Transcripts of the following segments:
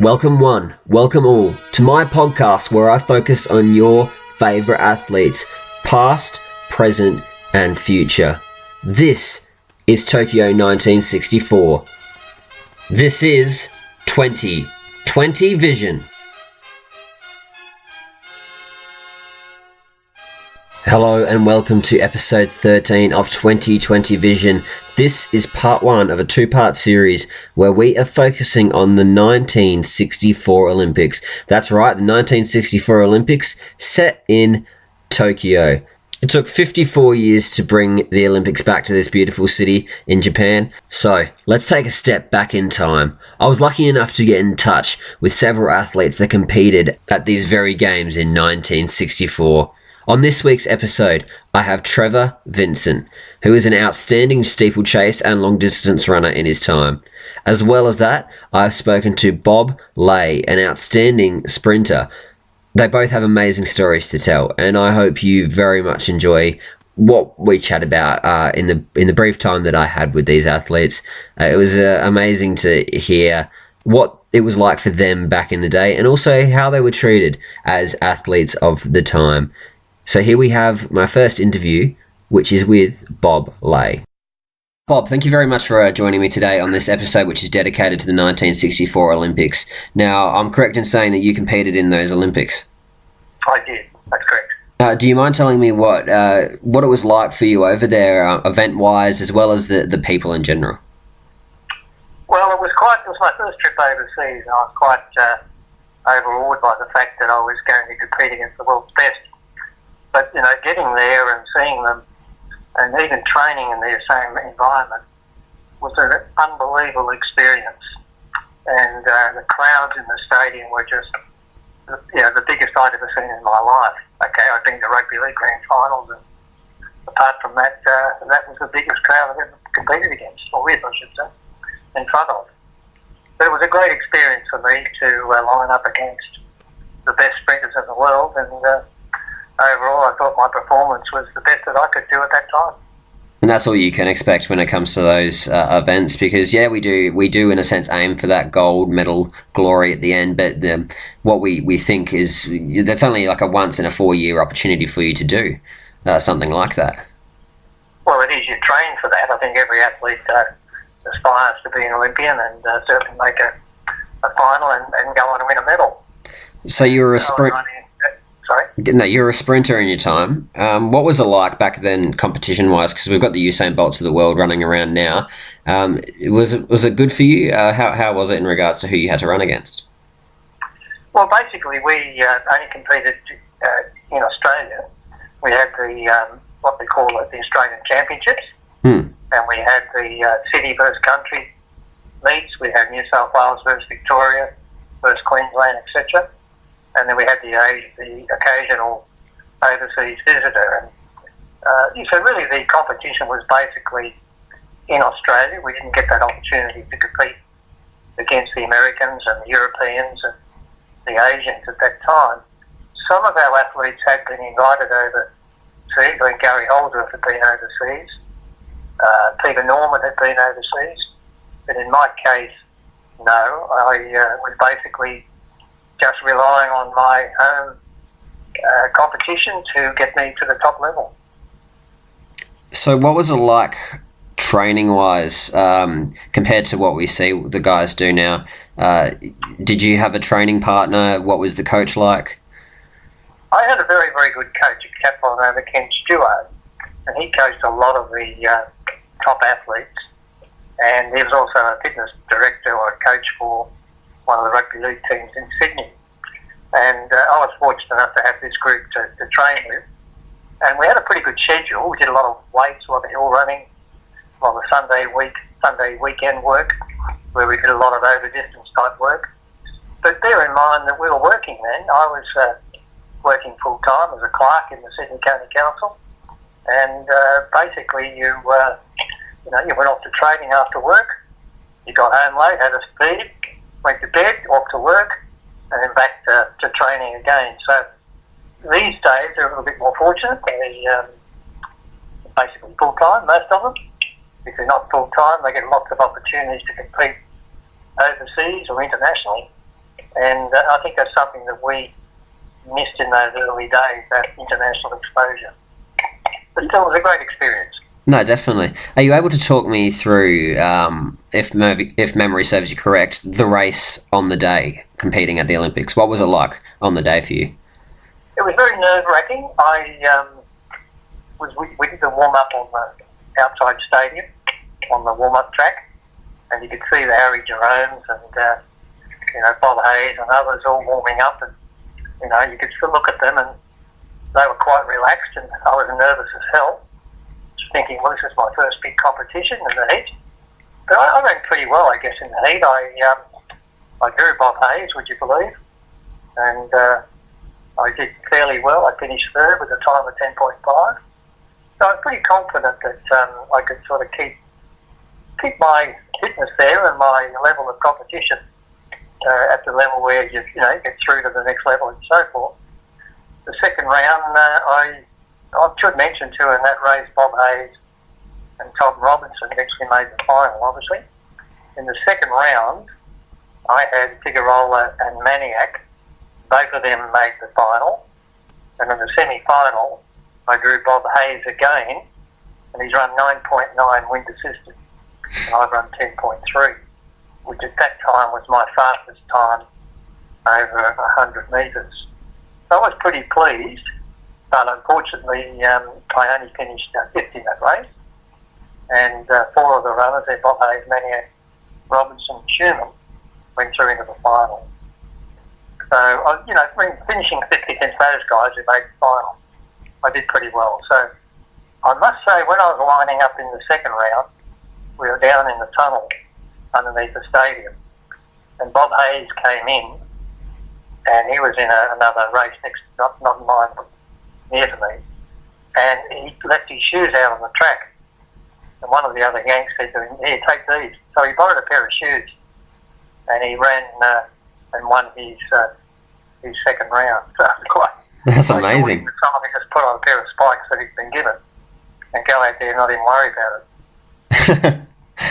Welcome one, welcome all to my podcast where I focus on your favourite athletes, past, present and future. This is Tokyo 1964. This is 2020 Vision. Hello and welcome to episode 13 of 2020 Vision. This is part one of a two-part series where we are focusing on the 1964 Olympics. That's right, the 1964 Olympics set in Tokyo. It took 54 years to bring the Olympics back to this beautiful city in Japan. So, let's take a step back in time. I was lucky enough to get in touch with several athletes that competed at these very games in 1964. On this week's episode, I have Trevor Vincent, who is an outstanding steeplechase and long-distance runner in his time. As well as that, I've spoken to Bob Lay, an outstanding sprinter. They both have amazing stories to tell, and I hope you very much enjoy what we chat about in the brief time that I had with these athletes. It was amazing to hear what it was like for them back in the day, and also how they were treated as athletes of the time. So here we have my first interview, which is with Bob Lay. Bob, thank you very much for joining me today on this episode, which is dedicated to the 1964 Olympics. Now, I'm correct in saying that you competed in those Olympics? I did, that's correct. Do you mind telling me what it was like for you over there, event-wise, as well as the people in general? Well, it was my first trip overseas, and I was quite overawed by the fact that I was going to compete against the world's best. But, getting there and seeing them and even training in their same environment was an unbelievable experience. And the crowds in the stadium were just, the biggest I'd ever seen in my life. Okay, I'd been to rugby league grand finals, and apart from that, that was the biggest crowd I've ever competed against, or with, I should say, in front of. But it was a great experience for me to line up against the best sprinters in the world, and overall, I thought my performance was the best that I could do at that time. And that's all you can expect when it comes to those events, because we do in a sense aim for that gold medal glory at the end. But what we think is that's only like a once in a 4-year opportunity for you to do something like that. Well, it is. You train for that. I think every athlete aspires to be an Olympian and certainly make a final and go on to win a medal. So you were a sprint. Sorry? No, you were a sprinter in your time. What was it like back then, competition-wise? Because we've got the Usain Bolts of the world running around now. Was it good for you? How was it in regards to who you had to run against? Well, basically, we only competed in Australia. We had the what we call it, the Australian Championships, and we had the city versus country meets. We had New South Wales versus Victoria versus Queensland, etc. And then we had the occasional overseas visitor. And so really the competition was basically in Australia. We didn't get that opportunity to compete against the Americans and the Europeans and the Asians at that time. Some of our athletes had been invited overseas. I think Gary Holdsworth had been overseas. Peter Norman had been overseas. But in my case, no. I was basically just relying on my home competition to get me to the top level. So what was it like training-wise compared to what we see the guys do now? Did you have a training partner? What was the coach like? I had a very, very good coach, a chap by the name of Ken Stewart, and he coached a lot of the top athletes, and he was also a fitness director or a coach for one of the rugby league teams in Sydney. And I was fortunate enough to have this group to train with. And we had a pretty good schedule. We did a lot of weights, a lot of hill running, a lot of Sunday weekend work, where we did a lot of over-distance type work. But bear in mind that we were working then. I was working full-time as a clerk in the Sydney County Council. And basically you went off to training after work. You got home late, had a feed, went to bed, off to work, and then back to training again. So these days they're a little bit more fortunate. They're basically full-time, most of them. If they're not full-time, they get lots of opportunities to compete overseas or internationally. And I think that's something that we missed in those early days, that international exposure. But still, it was a great experience. No, definitely. Are you able to talk me through, if memory serves you correct, the race on the day competing at the Olympics? What was it like on the day for you? It was very nerve-wracking. We did the warm-up on the outside stadium, on the warm-up track, and you could see the Harry Jeromes and Bob Hayes and others all warming up, and you could still look at them, and they were quite relaxed, and I was nervous as hell, thinking, well, this is my first big competition in the heat. But I ran pretty well, I guess, in the heat. I drew Bob Hayes, would you believe? And I did fairly well. I finished third with a time of 10.5. So I was pretty confident that I could sort of keep my fitness there and my level of competition at the level where you get through to the next level and so forth. The second round, I should mention too, in that race, Bob Hayes and Tom Robinson actually made the final, obviously. In the second round, I had Figueroa and Maniac. Both of them made the final. And in the semi-final, I drew Bob Hayes again, and he's run 9.9 wind assisted, and I've run 10.3, which at that time was my fastest time over 100 metres. So I was pretty pleased, but unfortunately I only finished fifth in that race, and four of the runners, Bob Hayes, Maniac, Robinson, Schumann, went through into the final. So, finishing fifth against those guys who made the final, I did pretty well. So I must say, when I was lining up in the second round, we were down in the tunnel underneath the stadium, and Bob Hayes came in, and he was in another race next, not mine, but near to me, and he left his shoes out on the track, and one of the other gangs said to him, "Here, take these." So he borrowed a pair of shoes, and he ran and won his second round. So That's amazing. Someone could just put on a pair of spikes that he's been given and go out there and not even worry about it.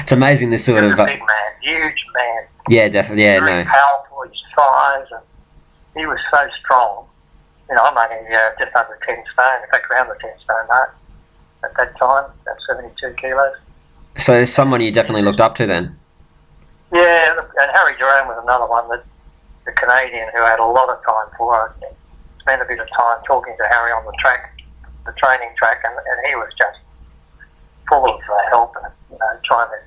It's amazing this sort of... He was a big man, huge man. Yeah, definitely. Yeah, very powerful, his thighs, and he was so strong. I'm only just under 10 stone, in fact around the 10 stone mark at that time, about 72 kilos. So someone you definitely looked up to then? Yeah, and Harry Jerome was another one, that the Canadian who had a lot of time for it. I spent a bit of time talking to Harry on the track, the training track, and he was just full of help and trying to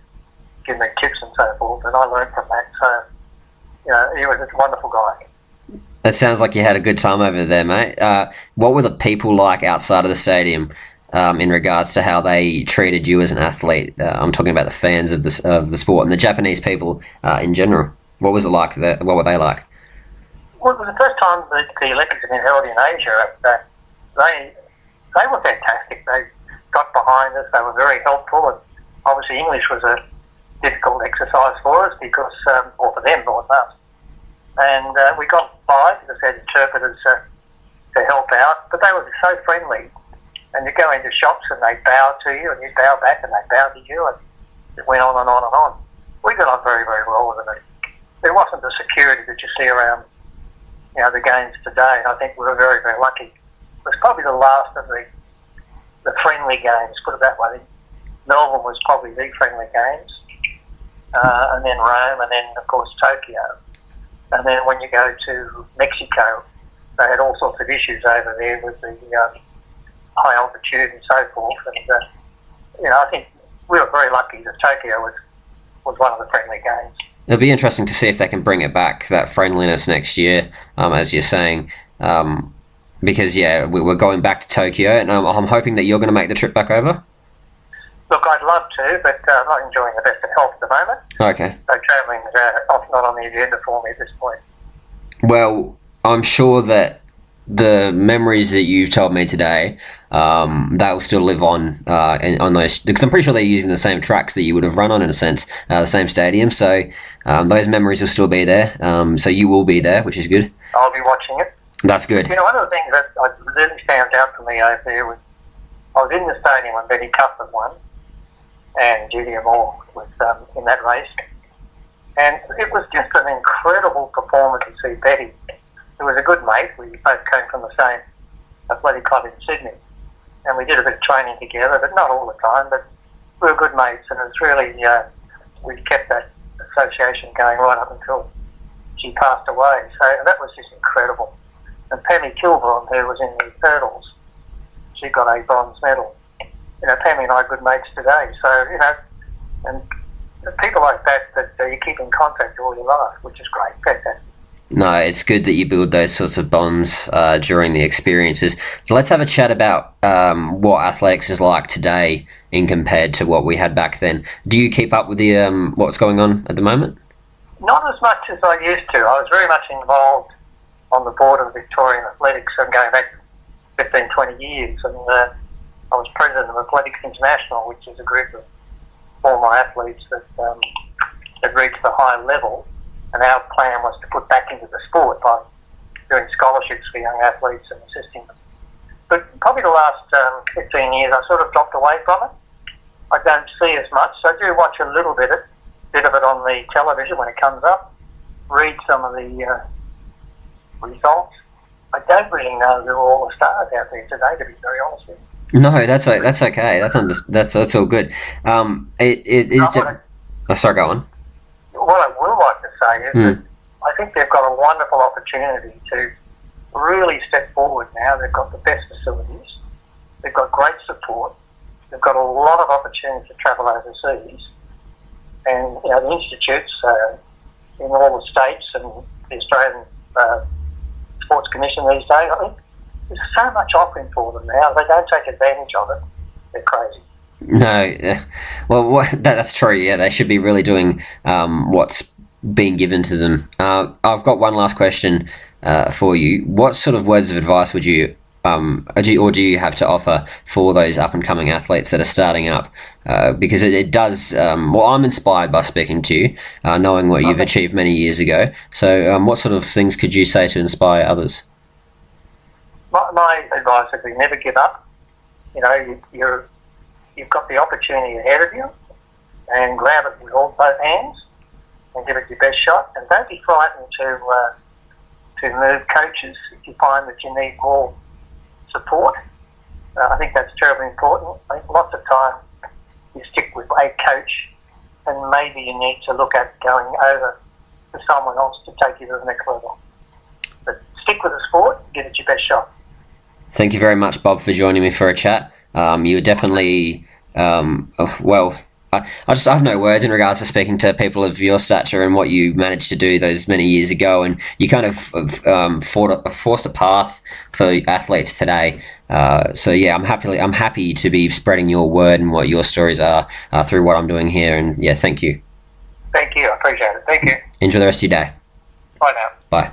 give me tips and so forth, and I learned from that. So he was a wonderful guy. It sounds like you had a good time over there, mate. What were the people like outside of the stadium in regards to how they treated you as an athlete? I'm talking about the fans of the sport and the Japanese people in general. What was it like? What were they like? Well, it was the first time that the Olympics had been held in Asia. They were fantastic. They got behind us. They were very helpful, and obviously English was a difficult exercise for us because, or for them, not us. And we got by because we had interpreters to help out, but they were so friendly. And you go into shops and they bow to you, and you bow back and they bow to you, and it went on and on and on. We got on very, very well with them. There wasn't the security that you see around, the games today. And I think we were very, very lucky. It was probably the last of the friendly games, put it that way. Melbourne was probably the friendly games, and then Rome, and then of course Tokyo. And then when you go to Mexico, they had all sorts of issues over there with the high altitude and so forth. And I think we were very lucky that Tokyo was one of the friendly games. It'll be interesting to see if they can bring it back, that friendliness next year, as you're saying. Because, we're going back to Tokyo, and I'm hoping that you're going to make the trip back over. Look, I'd love to, but I'm not enjoying the best of health at the moment. Okay. So travelling's not on the agenda for me at this point. Well, I'm sure that the memories that you've told me today, that will still live on those, because I'm pretty sure they're using the same tracks that you would have run on, in a sense, the same stadium. So those memories will still be there. So you will be there, which is good. I'll be watching it. That's good. One of the things that really stands out for me over there was I was in the stadium when Betty Cuthbert won, and Julia Moore was in that race. And it was just an incredible performance to see Betty, who was a good mate. We both came from the same athletic club in Sydney. And we did a bit of training together, but not all the time, but we were good mates. And it's really, we kept that association going right up until she passed away. So that was just incredible. And Pammy Kilburn, who was in the hurdles, she got a bronze medal. You know, Pammy and I are good mates today. So, you know, and people like that you keep in contact all your life, which is great. Fantastic. No, it's good that you build those sorts of bonds during the experiences. Let's have a chat about what athletics is like today in compared to what we had back then. Do you keep up with the what's going on at the moment? Not as much as I used to. I was very much involved on the board of Victorian Athletics. I'm going back 15, 20 years. And I was president of Athletics International, which is a group of former athletes that had reached the high level. And our plan was to put back into the sport by doing scholarships for young athletes and assisting them. But probably the last 15 years, I sort of dropped away from it. I don't see as much. So I do watch a little bit of it on the television when it comes up, read some of the results. I don't really know who are all the stars out there today, to be very honest with you. No, that's okay. That's all good. It is. Sorry, go on. What I will like to say is that I think they've got a wonderful opportunity to really step forward now. They've got the best facilities. They've got great support. They've got a lot of opportunity to travel overseas. And, you know, the institutes in all the states and the Australian Sports Commission these days, I think there's so much offering for them now. If they don't take advantage of it, they're crazy. No, well, that's true. Yeah, they should be really doing what's being given to them. I've got one last question for you. What sort of words of advice would you do you have to offer for those up and coming athletes that are starting up? Because it does. Well, I'm inspired by speaking to you, knowing what you've achieved many years ago. So, what sort of things could you say to inspire others? My advice would be never give up. You know, you've got the opportunity ahead of you, and grab it with both hands and give it your best shot. And don't be frightened to move coaches if you find that you need more support. I think that's terribly important. I think lots of time you stick with a coach, and maybe you need to look at going over to someone else to take you to the next level. But stick with the sport, give it your best shot. Thank you very much, Bob, for joining me for a chat. You were definitely, I have no words in regards to speaking to people of your stature and what you managed to do those many years ago, and you kind of forced a path for athletes today. So yeah, I'm happy to be spreading your word and what your stories are through what I'm doing here. And yeah, thank you. Thank you. I appreciate it. Thank you. Enjoy the rest of your day. Bye now. Bye.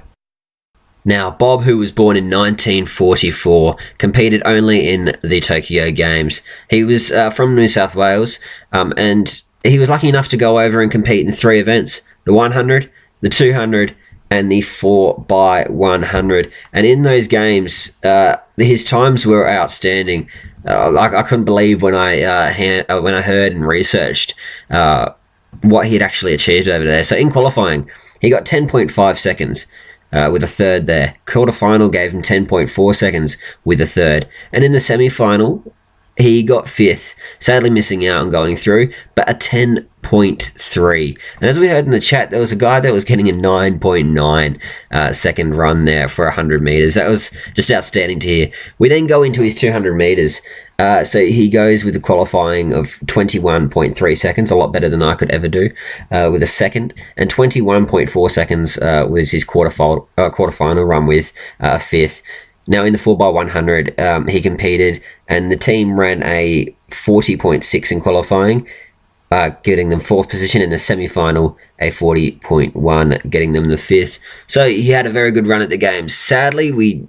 Now, Bob, who was born in 1944, competed only in the Tokyo Games. He was from New South Wales, and he was lucky enough to go over and compete in 3 events: the 100, the 200, and the 4x100. And in those games, his times were outstanding. I couldn't believe when I heard and researched what he had actually achieved over there. So in qualifying, he got 10.5 seconds. With a third there. Quarterfinal gave him 10.4 seconds with a third. And in the semi-final, he got 5th, sadly missing out on going through, but a 10.3. And as we heard in the chat, there was a guy that was getting a 9.9 second run there for 100 metres. That was just outstanding to hear. We then go into his 200 metres. So he goes with a qualifying of 21.3 seconds, a lot better than I could ever do, with a second, and 21.4 seconds was his quarterfinal run with a 5th. Now in the 4x100, he competed, and the team ran a 40.6 in qualifying, getting them 4th position. In the semi-final, a 40.1, getting them the 5th. So he had a very good run at the games. Sadly, we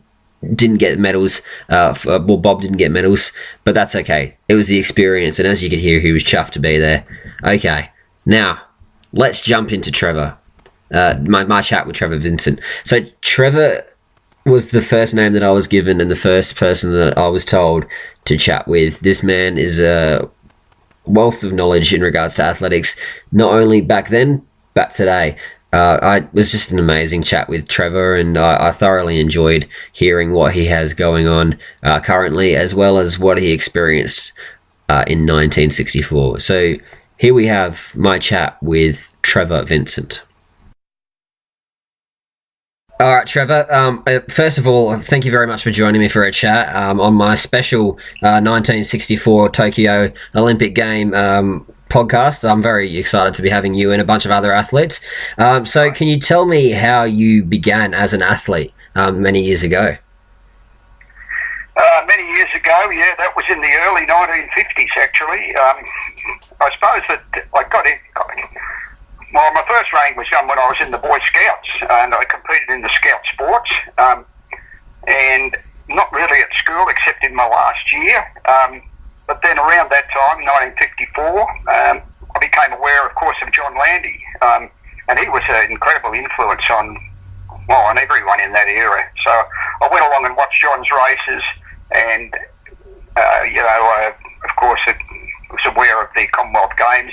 didn't get medals. Bob didn't get medals, but that's okay. It was the experience, and as you could hear, he was chuffed to be there. Okay, now let's jump into Trevor. My chat with Trevor Vincent. So Trevor was the first name that I was given and the first person that I was told to chat with. This man is a wealth of knowledge in regards to athletics, not only back then, back today. It was just an amazing chat with Trevor, and I thoroughly enjoyed hearing what he has going on currently, as well as what he experienced in 1964. So here we have my chat with Trevor Vincent. All right, Trevor. First of all, thank you very much for joining me for a chat on my special 1964 Tokyo Olympic Game podcast. I'm very excited to be having you and a bunch of other athletes. So can you tell me how you began as an athlete many years ago? Many years ago, yeah, that was in the early 1950s, actually. I suppose that I got in. Well, my first running was done when I was in the Boy Scouts, and I competed in the Scout sports, and not really at school except in my last year. But then around that time, 1954, I became aware, of course, of John Landy, and he was an incredible influence on everyone in that era. So I went along and watched John's races, and of course, I was aware of the Commonwealth Games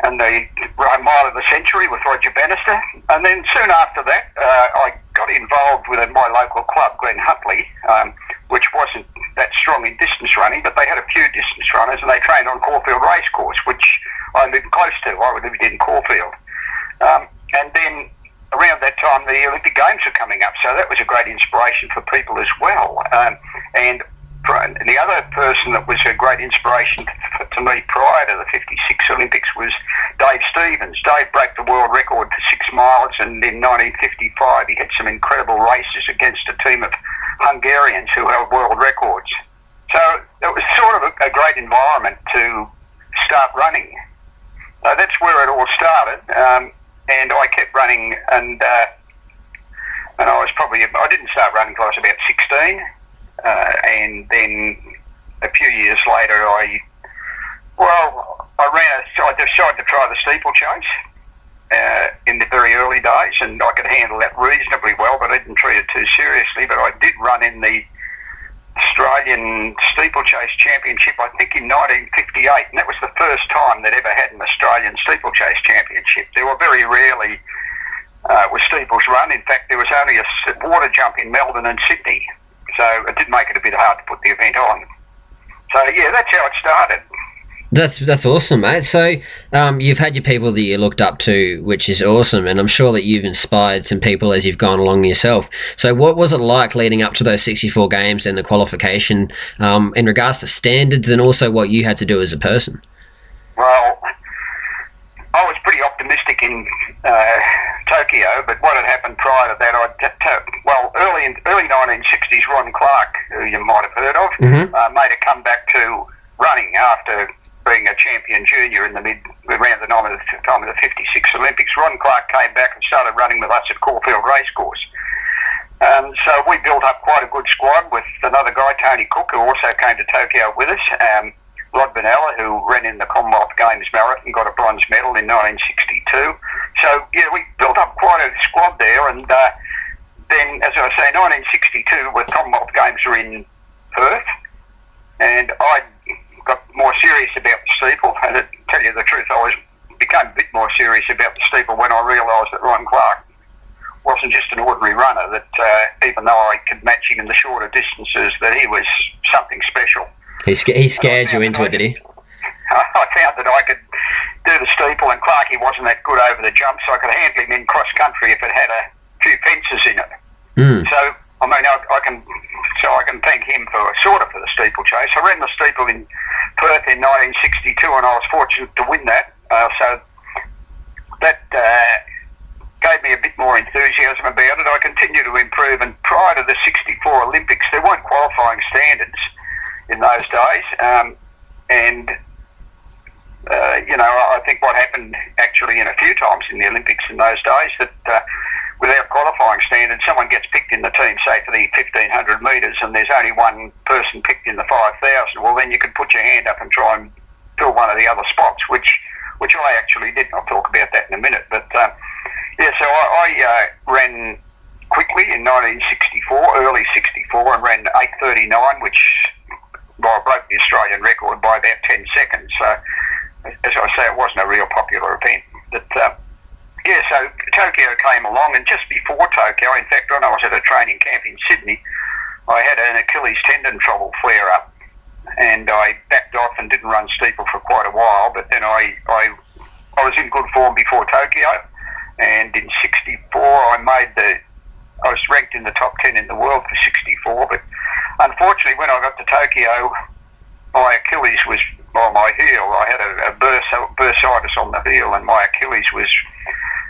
and the Mile of the Century with Roger Bannister. And then soon after that, I got involved with my local club, Glen Huntly, which wasn't that strong in distance running, but they had a few distance runners, and they trained on Caulfield Racecourse, which I lived close to. I lived in Caulfield. And then around that time, the Olympic Games were coming up, so that was a great inspiration for people as well. And the other person that was a great inspiration to me prior to the 56 Olympics was Dave Stevens. Dave broke the world record for 6 miles, and in 1955 he had some incredible races against a team of Hungarians who held world records. So it was sort of a great environment to start running. That's where it all started, and I kept running, and I didn't start running until I was about 16. And then a few years later, I decided to try the steeplechase in the very early days, and I could handle that reasonably well, but I didn't treat it too seriously. But I did run in the Australian Steeplechase Championship, I think in 1958, and that was the first time that ever had an Australian Steeplechase Championship. There were very rarely was steeples run. In fact, there was only a water jump in Melbourne and Sydney. So it did make it a bit hard to put the event on. So yeah, that's how it started. That's awesome, mate. So you've had your people that you looked up to, which is awesome, and I'm sure that you've inspired some people as you've gone along yourself. So what was it like leading up to those 64 games and the qualification in regards to standards, and also what you had to do as a person? Well, I was pretty optimistic in Tokyo, but what had happened prior to that, early 1960s, Ron Clark, who you might have heard of, made a comeback to running after being a champion junior around the time of the 56 Olympics. Ron Clark came back and started running with us at Caulfield Racecourse. So we built up quite a good squad with another guy, Tony Cook, who also came to Tokyo with us. Rod Vanella, who ran in the Commonwealth Games Marathon, got a bronze medal in 1962. So, yeah, we built up quite a squad there. And then, as I say, 1962, the Commonwealth Games were in Perth. And I got more serious about the steeple. And to tell you the truth, I became a bit more serious about the steeple when I realised that Ron Clark wasn't just an ordinary runner, that even though I could match him in the shorter distances, that he was something special. He scared you into it, did he? I found that I could do the steeple, and Clarkie wasn't that good over the jump, so I could handle him in cross country if it had a few fences in it. So I mean, I can thank him for the steeplechase. I ran the steeple in Perth in 1962, and I was fortunate to win that. So that gave me a bit more enthusiasm about it. I continued to improve, and prior to the 64 Olympics, there weren't qualifying standards in those days, I think what happened actually in a few times in the Olympics in those days, that without qualifying standards, someone gets picked in the team, say for the 1500 metres, and there's only one person picked in the 5000. Well, then you could put your hand up and try and fill one of the other spots, which I actually did. I'll talk about that in a minute. But so I ran quickly in 1964, early 64, and ran 8:39, which broke the Australian record by about 10 seconds. So, as I say, it wasn't a real popular event. But yeah, so Tokyo came along, and just before Tokyo, in fact, when I was at a training camp in Sydney, I had an Achilles tendon trouble flare up, and I backed off and didn't run steeple for quite a while. But then I was in good form before Tokyo, and in '64 I was ranked in the top 10 in the world for '64. But unfortunately, when I got to Tokyo, my Achilles was, well, my heel. I had a bursitis on the heel, and my Achilles was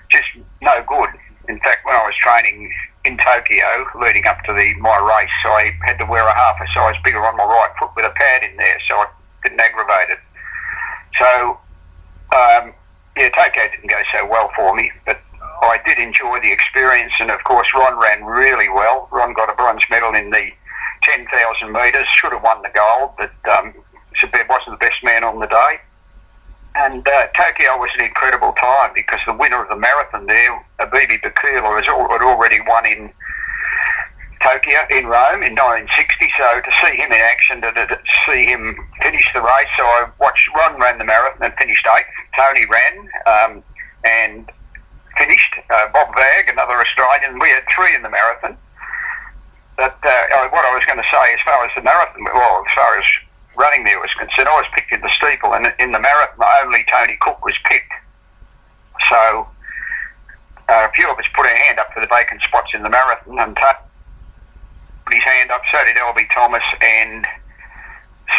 just no good. In fact, when I was training in Tokyo, leading up to my race, I had to wear a half a size bigger on my right foot with a pad in there, so I didn't aggravate it. So, yeah, Tokyo didn't go so well for me, but I did enjoy the experience, and of course Ron ran really well. Ron got a bronze medal in the 10,000 metres, should have won the gold, but wasn't the best man on the day. And Tokyo was an incredible time because the winner of the marathon there, Abibi Bakula, had already won in Tokyo, in Rome, in 1960. So to see him in action, to see him finish the race, so I watched Ron ran the marathon and finished 8th. Tony ran and finished. Bob Vagg, another Australian. We had 3 in the marathon. But what I was going to say, as far as the marathon, well, as far as running there was concerned, I was picked in the steeple, and in the marathon only Tony Cook was picked. So a few of us put our hand up for the vacant spots in the marathon, and put his hand up, so did L.B. Thomas, and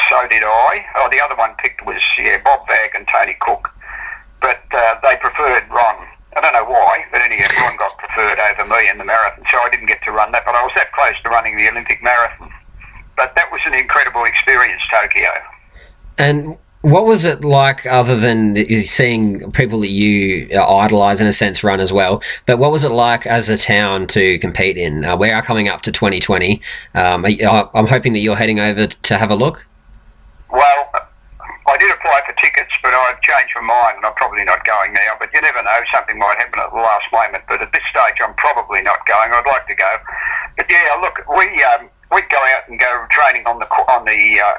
so did I. Oh, the other one picked was, Bob Vagg and Tony Cook, but they preferred Ron. I don't know why, but anyway, Ron got preferred over me in the marathon, so I didn't get to run that, but I was that close to running the Olympic marathon. But that was an incredible experience, Tokyo. And what was it like, other than seeing people that you idolise in a sense run as well, but what was it like as a town to compete in? We are coming up to 2020. I'm hoping that you're heading over to have a look. Well, I did apply for tickets, but I've changed my mind and I'm probably not going now. But you never know, something might happen at the last moment. But at this stage, I'm probably not going. I'd like to go. But yeah, look, we'd go out and go training on the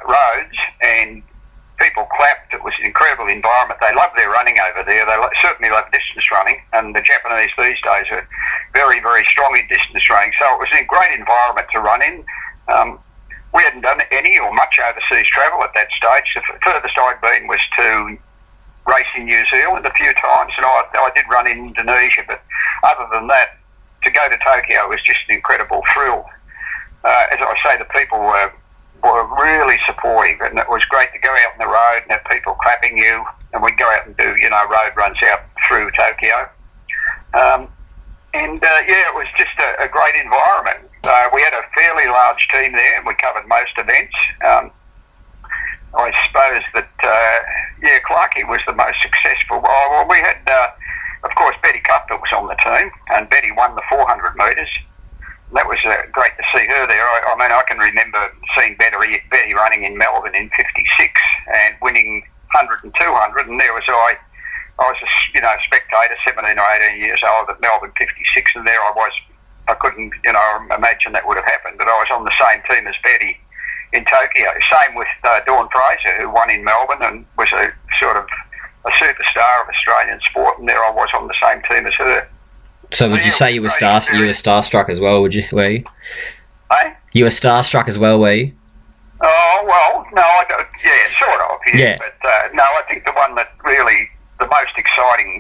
roads, and people clapped. It was an incredible environment. They love their running over there. They certainly love distance running, and the Japanese these days are very, very strong in distance running. So it was a great environment to run in. We hadn't done any or much overseas travel at that stage. The furthest I'd been was to race in New Zealand a few times, and I did run in Indonesia, but other than that, to go to Tokyo was just an incredible thrill. As I say, the people were really supportive, and it was great to go out on the road and have people clapping you, and we'd go out and do, road runs out through Tokyo. It was just a great environment. We had a fairly large team there, and we covered most events. I suppose that, Clarkey was the most successful. Well, we had, of course, Betty Cuthbert was on the team, and Betty won the 400 metres. That was great to see her there. I can remember seeing Betty running in Melbourne in '56 and winning 100 and 200, and there was I. I was a spectator, 17 or 18 years old at Melbourne '56, and there I was. I couldn't, imagine that would have happened, but I was on the same team as Betty in Tokyo. Same with Dawn Fraser, who won in Melbourne and was a sort of a superstar of Australian sport, and there I was on the same team as her. So would you say you were starstruck as well? Were you? Hey? You were starstruck as well, were you? Oh well, no, I don't. Yeah, sort of. Yeah. But no, I think the one that really the most exciting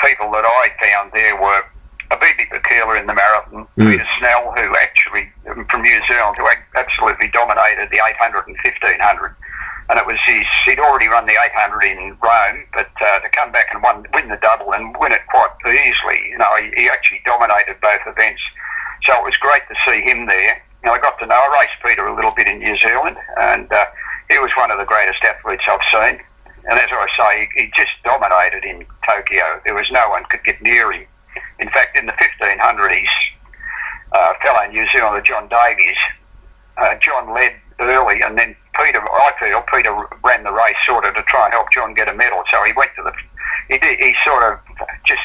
people that I found there were Abibi Bakula in the marathon, Peter Snell, who actually from New Zealand, who absolutely dominated the 800 and 1500. And it was he'd already run the 800 in Rome, but to come back and win the double and win it quite easily, he actually dominated both events. So it was great to see him there. I got to know, I raced Peter a little bit in New Zealand, and he was one of the greatest athletes I've seen. And as I say, he just dominated in Tokyo. There was no one could get near him. In fact, in the 1500, his fellow New Zealander, John Davies, John led early, and then Peter ran the race sort of to try and help John get a medal. So he went to he sort of just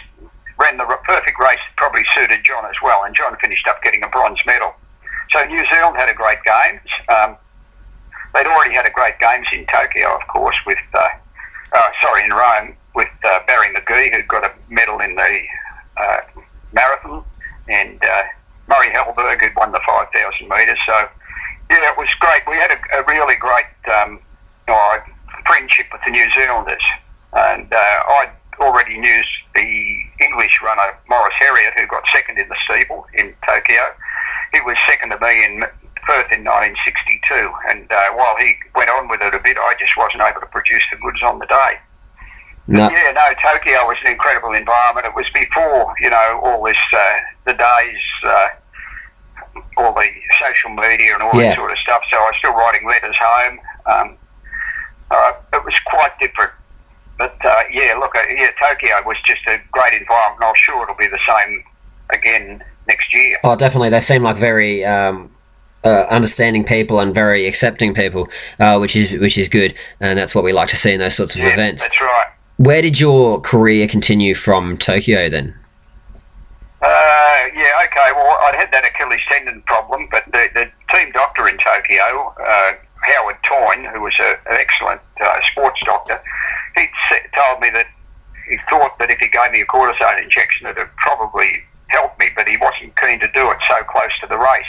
ran the perfect race that probably suited John as well, and John finished up getting a bronze medal. So New Zealand had a great games. They'd already had a great games in Tokyo, of course, in Rome, with Barry McGee, who got a medal in the friendship with the New Zealanders. And I already knew the English runner, Morris Herriot, who got second in the steeple in Tokyo. He was second to me in Perth in 1962. And while he went on with it a bit, I just wasn't able to produce the goods on the day. No. Yeah, no, Tokyo was an incredible environment. It was before, all this, the days, all the social media and all that sort of stuff. So I was still writing letters home. It was quite different. But, Tokyo was just a great environment. I'm sure it'll be the same again next year. Oh, definitely. They seem like very understanding people and very accepting people, which is good. And that's what we like to see in those sorts of events. That's right. Where did your career continue from Tokyo then? Well, I'd had that Achilles tendon problem, but the team doctor in Tokyo, Howard Toyne, who was an excellent sports doctor, he told me that he thought that if he gave me a cortisone injection, it would probably help me, but he wasn't keen to do it so close to the race.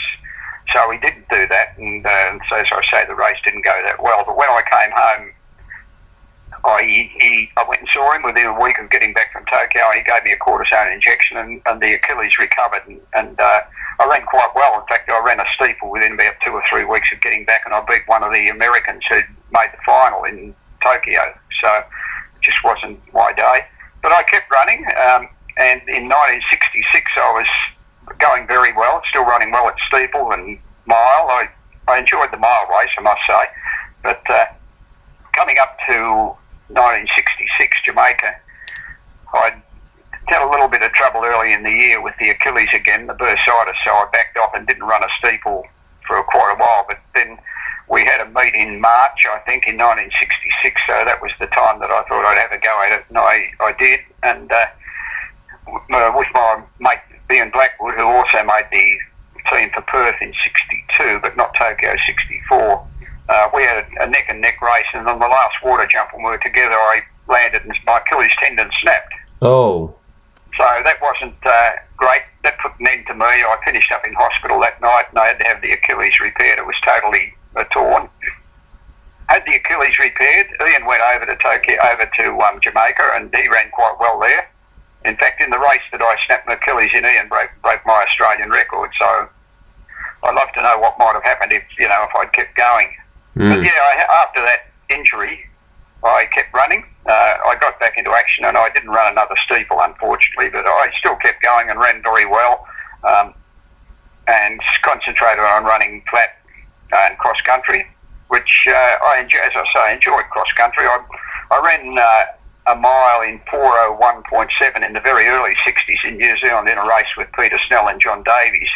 So he didn't do that, and so as I say, the race didn't go that well. But when I came home, I went and saw him within a week of getting back from Tokyo. He gave me a cortisone injection, and the Achilles recovered, and I ran quite well. In fact, I ran a steeple within about 2 or 3 weeks of getting back, and I beat one of the Americans who made the final in Tokyo. So it just wasn't my day. But I kept running, and in 1966 I was going very well, still running well at steeple and mile. I enjoyed the mile race, I must say. But coming up to 1966 Jamaica, I had a little bit of trouble early in the year with the Achilles again, the bursitis, so I backed off and didn't run a steeple for quite a while. But then we had a meet in March, I think, in 1966, so that was the time that I thought I'd have a go at it, and I did. And with my mate Ian Blackwood, who also made the team for Perth in 62, but not Tokyo 64, we had a neck-and-neck race, and on the last water jump when we were together, I landed and my Achilles tendon snapped. Oh. So that wasn't great. That put an end to me. I finished up in hospital that night, and I had to have the Achilles repaired. It was totally torn. Had the Achilles repaired. Ian went over to Jamaica, and he ran quite well there. In fact, in the race that I snapped my Achilles in, Ian broke my Australian record. So I'd love to know what might have happened if I'd kept going. But after that injury, I kept running. I got back into action, and I didn't run another steeple, unfortunately, but I still kept going and ran very well, and concentrated on running flat and cross country, which I enjoyed cross country. I ran a mile in 4:01.7 in the very early 60s in New Zealand in a race with Peter Snell and John Davies,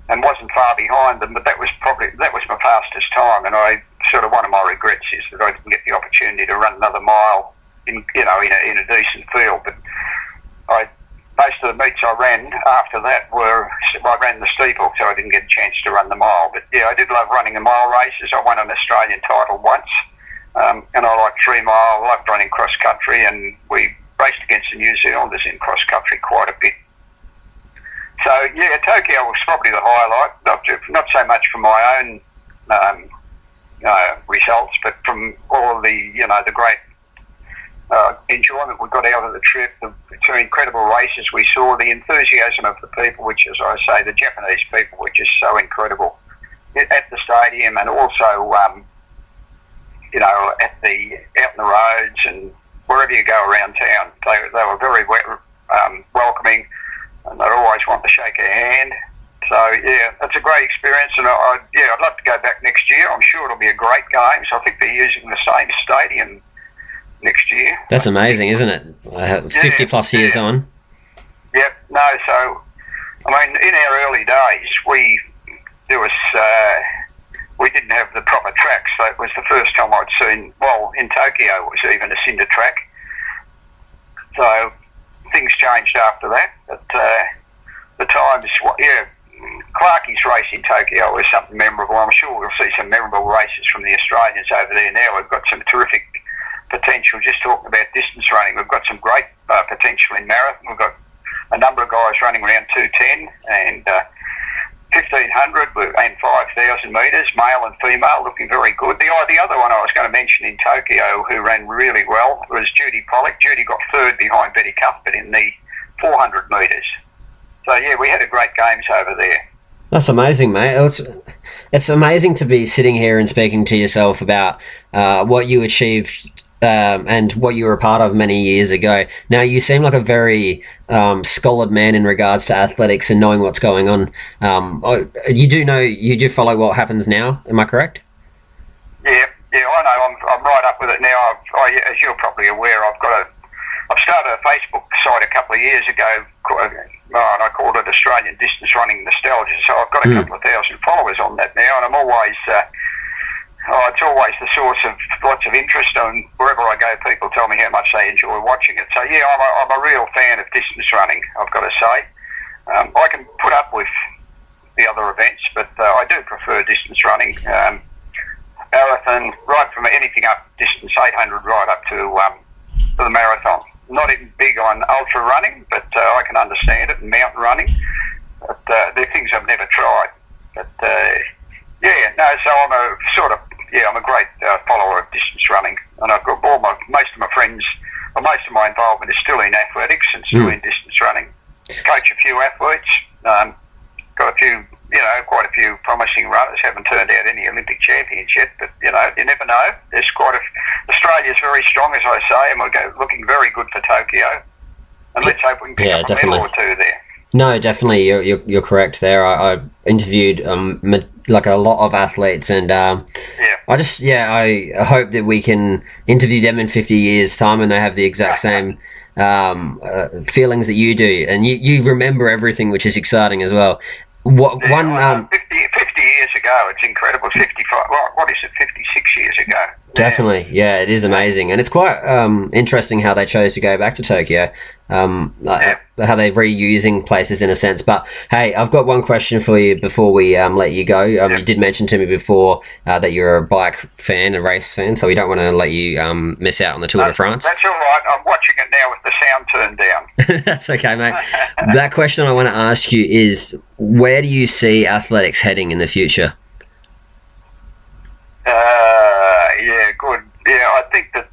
and wasn't far behind them, but that was my fastest time. And one of my regrets is that I didn't get the opportunity to run another mile in a decent field. But most of the meets I ran after that I ran the steeple, so I didn't get a chance to run the mile. But I did love running the mile races. I won an Australian title once, and I liked 3 mile. I loved running cross country, and we raced against the New Zealanders in cross country quite a bit. So Tokyo was probably the highlight, not so much from my own results, but from all of the great enjoyment we got out of the trip, the 2 incredible races we saw, the enthusiasm of the people, which, as I say, the Japanese people were just so incredible at the stadium, and also out in the roads and wherever you go around town. They were very welcoming, and they'd always want to shake your hand. So it's a great experience, and I'd love to go back next year. I'm sure it'll be a great game. So I think they're using the same stadium next year. That's amazing, isn't it? 50 plus years on. Yep. No. So in our early days, we didn't have the proper tracks. So it was the first time I'd seen. Well, in Tokyo, it was even a cinder track. So things changed after that. But the times, Clarkie's race in Tokyo was something memorable. I'm sure we'll see some memorable races from the Australians over there now. We've got some terrific potential. Just talking about distance running, we've got some great potential in marathon. We've got a number of guys running around 2:10, and 1500 and 5,000 metres, male and female, looking very good. The other one I was going to mention in Tokyo who ran really well was Judy Pollock. Judy got third behind Betty Cuthbert in the 400 metres. So, yeah, we had a great games over there. That's amazing, mate. It's amazing to be sitting here and speaking to yourself about what you achieved and what you were a part of many years ago. Now, you seem like a very scholared man in regards to athletics and knowing what's going on. You do follow what happens now, am I correct? Yeah, I know. I'm right up with it now. As you're probably aware, I've started a Facebook site a couple of years ago, and I called it Australian Distance Running Nostalgia. So I've got a couple of thousand followers on that now, and I'm always, it's always the source of lots of interest. And wherever I go, people tell me how much they enjoy watching it. So yeah, I'm a real fan of distance running, I've got to say. I can put up with the other events, but I do prefer distance running. Marathon, right from anything up distance 800 right up to the marathon. Not even big on ultra running, but I can understand it, and mountain running. But they're things I've never tried. But so I'm a great follower of distance running, and I've got most of my friends, or most of my involvement is still in athletics and still in distance running. Coach a few athletes, got a few, quite a few promising runners. Haven't turned out any Olympic champions yet, but you never know. There's Australia's very strong, as I say, and we're looking very good for Tokyo. And let's hope we can pick up a medal or two there. No, definitely, you're correct there. I interviewed like a lot of athletes, and I hope that we can interview them in 50 years' time, and they have the exact same feelings that you do, and you remember everything, which is exciting as well. 50 years ago, it's incredible. 55. What is it? 56 years ago. Definitely, yeah, it is amazing, and it's quite interesting how they chose to go back to Tokyo. How they're reusing places in a sense. But hey, I've got one question for you before we let you go. You did mention to me before that you're a bike fan, a race fan, so we don't want to let you miss out on the Tour de France. That's all right. I'm watching it now with the sound turned down. That's okay, mate. That question I want to ask you is, where do you see athletics heading in the future? Good. Yeah, I think that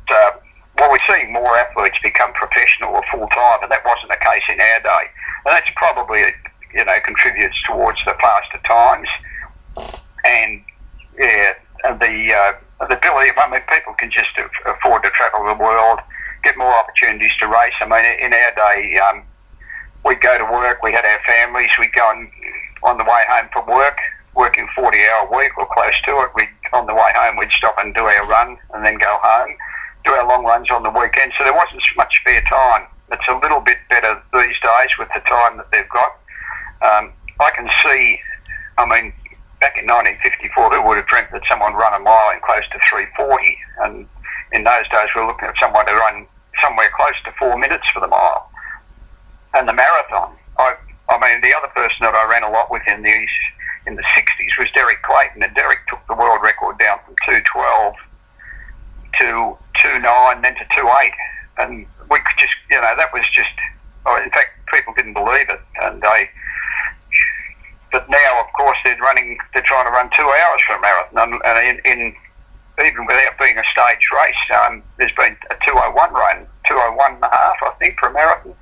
we're seeing more athletes become professional or full-time, and that wasn't the case in our day. And that's probably, contributes towards the faster times. And, the ability, people can just afford to travel the world, get more opportunities to race. I mean, in our day, we'd go to work, we had our families, we'd go on the way home from work, working 40-hour week or close to it. On the way home, we'd stop and do our run and then go home, do our long runs on the weekend. So there wasn't much spare time. It's a little bit better these days with the time that they've got. I can see, back in 1954, who would have dreamt that someone run a mile in close to 3:40? And in those days, we were looking at someone to run somewhere close to 4 minutes for the mile. And the marathon, the other person that I ran a lot with in the 60s was Derek Clayton, and Derek took the world record down from 2:12 to 2:09, then to 2:08, and we could just, that was just, in fact, people didn't believe it, but now, of course, they're trying to run 2 hours for a marathon, and even without being a stage race, there's been a 2:01 run, 2:01 and a half, I think, for a marathon.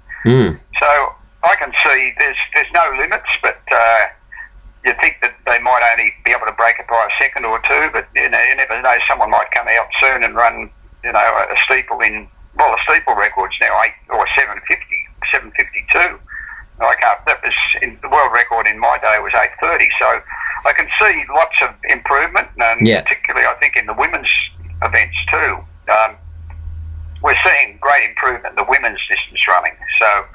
So I can see there's no limits, but you'd think that they might only be able to break it by a second or two, but you never know. Someone might come out soon and run, a steeple the steeple record's now 8 or 7:52. That was the world record in my day was 8:30. So I can see lots of improvement, and particularly I think in the women's events too. We're seeing great improvement in the women's distance running. So.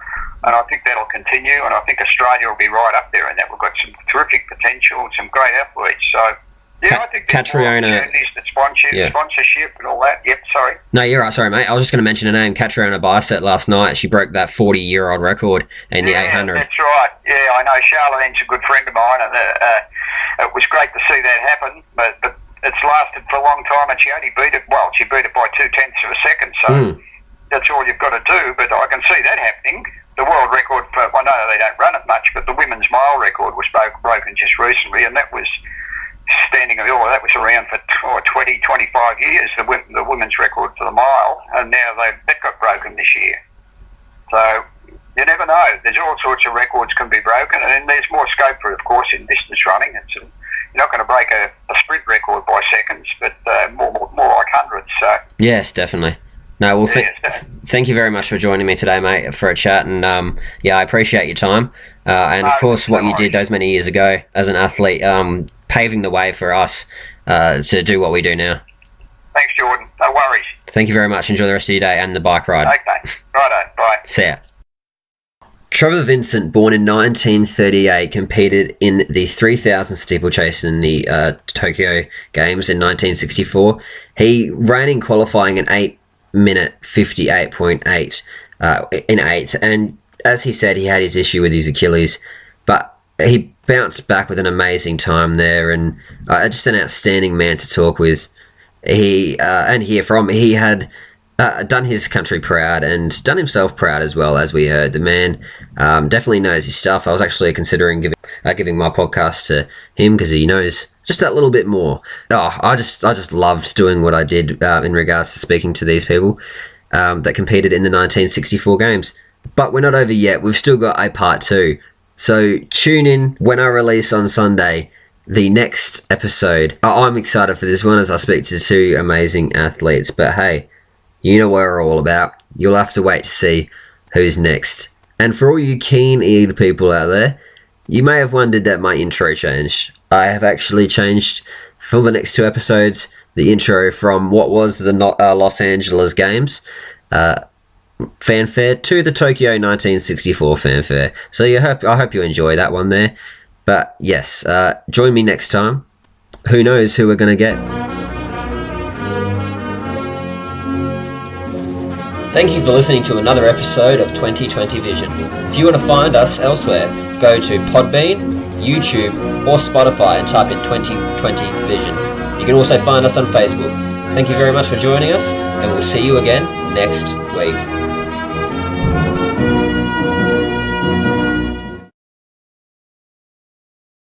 And I think that'll continue, and I think Australia will be right up there in that. We've got some terrific potential and some great athletes. So, I think there's more opportunities to sponsorship and all that. Yep, sorry. No, you're right. Sorry, mate. I was just going to mention a name, Catriona Bicep, last night. She broke that 40-year-old record in the 800. That's right. Yeah, I know Charlene's a good friend of mine, and it was great to see that happen, but it's lasted for a long time, and she only beat it by 0.2 of a second, so that's all you've got to do, but I can see that happening. the world record for, I know they don't run it much, but the women's mile record was broken just recently, and that was standing, that was around for 20, 25 years, the women's record for the mile, and now that got broken this year. So you never know. There's all sorts of records can be broken, and there's more scope for it, of course, in distance running. You're not going to break a sprint record by seconds, but more like hundreds. So yes, definitely. No, well, thank you very much for joining me today, mate, for a chat, and I appreciate your time, and of course what you did those many years ago as an athlete, paving the way for us to do what we do now. Thanks, Jordan. No worries. Thank you very much. Enjoy the rest of your day and the bike ride. Okay. Righto. Bye. See ya. Trevor Vincent, born in 1938, competed in the 3,000 steeplechase in the Tokyo Games in 1964. He ran in qualifying an 8-minute 58.8 in 8th, and as he said, he had his issue with his Achilles, but he bounced back with an amazing time there, and just an outstanding man to talk with. And hear from. He had done his country proud and done himself proud as well, as we heard. The man definitely knows his stuff. I was actually considering giving my podcast to him because he knows just that little bit more. I just loved doing what I did in regards to speaking to these people that competed in the 1964 Games. But we're not over yet. We've still got a part 2. So tune in when I release on Sunday the next episode. I'm excited for this one as I speak to 2 amazing athletes. But hey, you know what we're all about. You'll have to wait to see who's next. And for all you keen-eared people out there, you may have wondered that my intro changed. I have actually changed for the next 2 episodes the intro from what was the Los Angeles Games fanfare to the Tokyo 1964 fanfare. So I hope you enjoy that one there. But yes, join me next time. Who knows who we're going to get. Thank you for listening to another episode of 2020 Vision. If you want to find us elsewhere, go to Podbean, YouTube, or Spotify and type in 2020 Vision. You can also find us on Facebook. Thank you very much for joining us, and we'll see you again next week.